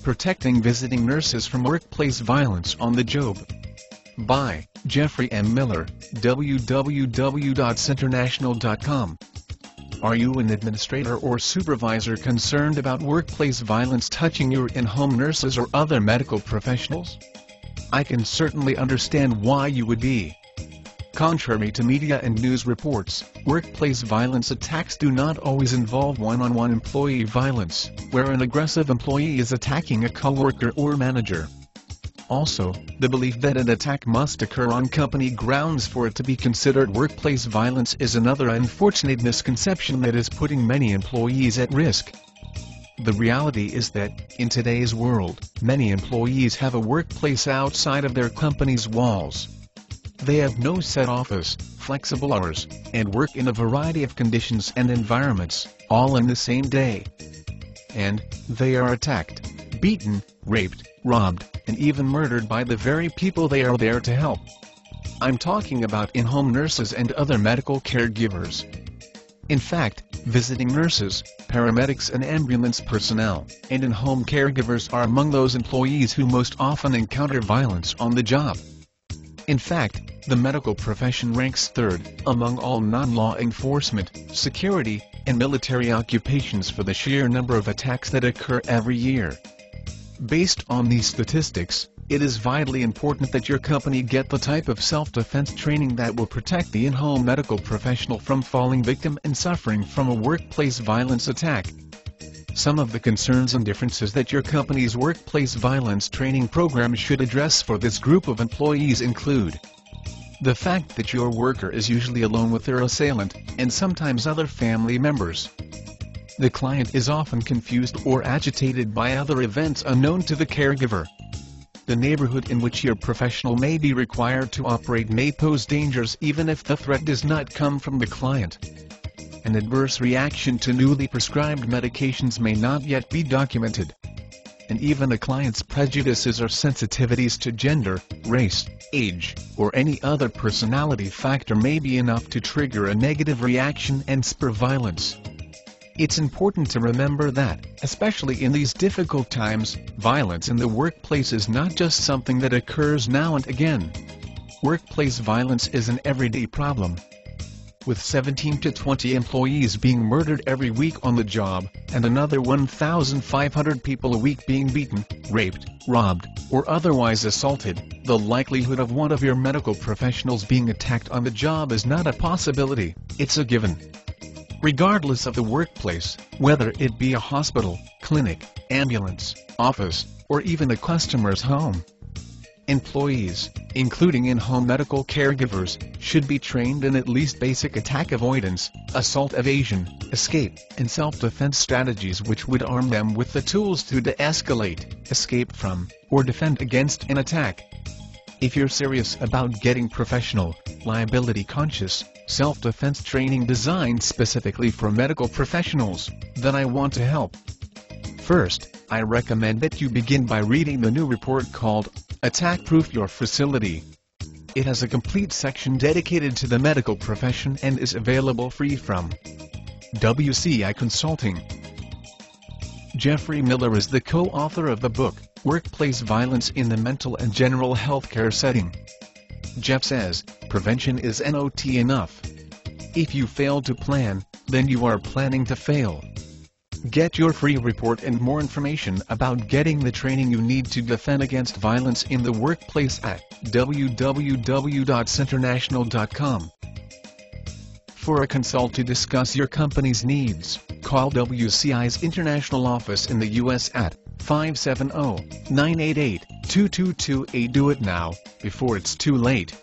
Protecting Visiting Nurses from Workplace Violence on the Job. By Jeffrey M. Miller, www.centernational.com. Are you an administrator or supervisor concerned about workplace violence touching your in-home nurses or other medical professionals? I can certainly understand why you would be. Contrary to media and news reports, workplace violence attacks do not always involve one-on-one employee violence, where an aggressive employee is attacking a coworker or manager. Also, the belief that an attack must occur on company grounds for it to be considered workplace violence is another unfortunate misconception that is putting many employees at risk. The reality is that, in today's world, many employees have a workplace outside of their company's walls. They have no set office, flexible hours, and work in a variety of conditions and environments, all in the same day. And they are attacked, beaten, raped, robbed, and even murdered by the very people they are there to help. I'm talking about in-home nurses and other medical caregivers. In fact, visiting nurses, paramedics and ambulance personnel, and in-home caregivers are among those employees who most often encounter violence on the job. In fact, the medical profession ranks third among all non-law enforcement, security, and military occupations for the sheer number of attacks that occur every year. Based on these statistics, it is vitally important that your company get the type of self-defense training that will protect the in-home medical professional from falling victim and suffering from a workplace violence attack. Some of the concerns and differences that your company's workplace violence training program should address for this group of employees include the fact that your worker is usually alone with their assailant, and sometimes other family members. The client is often confused or agitated by other events unknown to the caregiver. The neighborhood in which your professional may be required to operate may pose dangers even if the threat does not come from the client. An adverse reaction to newly prescribed medications may not yet be documented. And even a client's prejudices or sensitivities to gender, race, age, or any other personality factor may be enough to trigger a negative reaction and spur violence. It's important to remember that, especially in these difficult times, violence in the workplace is not just something that occurs now and again. Workplace violence is an everyday problem. With 17 to 20 employees being murdered every week on the job, and another 1,500 people a week being beaten, raped, robbed, or otherwise assaulted, the likelihood of one of your medical professionals being attacked on the job is not a possibility, it's a given. Regardless of the workplace, whether it be a hospital, clinic, ambulance, office, or even a customer's home. Employees, including in-home medical caregivers, should be trained in at least basic attack avoidance, assault evasion, escape, and self-defense strategies which would arm them with the tools to de-escalate, escape from, or defend against an attack. If you're serious about getting professional, liability-conscious, self-defense training designed specifically for medical professionals, then I want to help. First, I recommend that you begin by reading the new report called Attack-Proof Your Facility. It has a complete section dedicated to the medical profession and is available free from WCI Consulting. Jeffrey Miller is the co-author of the book, Workplace Violence in the Mental and General Healthcare Setting. Jeff says, prevention is not enough. If you fail to plan, then you are planning to fail. Get your free report and more information about getting the training you need to defend against violence in the workplace at www.centernational.com. For a consult to discuss your company's needs, call WCI's international office in the U.S. at 570-988-2228. Do it now, before it's too late.